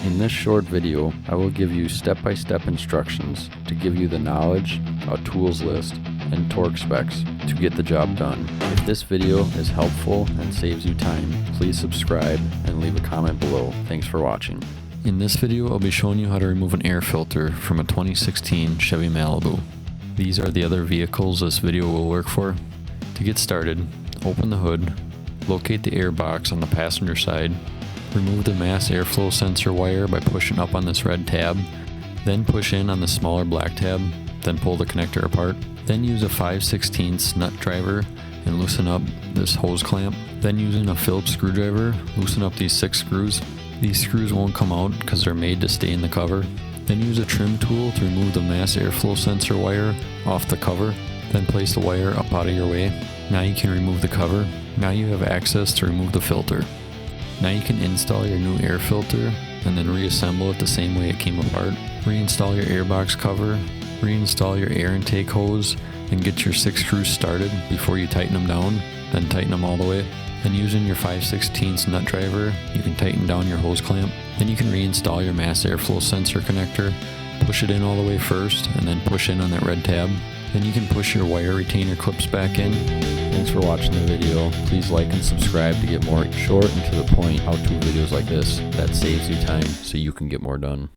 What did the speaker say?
In this short video, I will give you step-by-step instructions to give you the knowledge, a tools list, and torque specs to get the job done. If this video is helpful and saves you time, please subscribe and leave a comment below. Thanks for watching. In this video, I'll be showing you how to remove an air filter from a 2016 Chevy Malibu. These are the other vehicles this video will work for. To get started, open the hood, locate the air box on the passenger side, remove the mass airflow sensor wire by pushing up on this red tab, then push in on the smaller black tab, then pull the connector apart. Then use a 5/16 nut driver and loosen up this hose clamp. Then using a Phillips screwdriver, loosen up these 6 screws. These screws won't come out because they're made to stay in the cover. Then use a trim tool to remove the mass airflow sensor wire off the cover. Then place the wire up out of your way. Now you can remove the cover. Now you have access to remove the filter. Now you can install your new air filter and then reassemble it the same way it came apart. Reinstall your airbox cover, reinstall your air intake hose, and get your 6 screws started before you tighten them down, then tighten them all the way. Then using your 5/16 nut driver, you can tighten down your hose clamp. Then you can reinstall your mass airflow sensor connector, push it in all the way first, and then push in on that red tab. Then you can push your wire retainer clips back in. Thanks for watching the video. Please like and subscribe to get more short and to the point how-to videos like this that saves you time so you can get more done.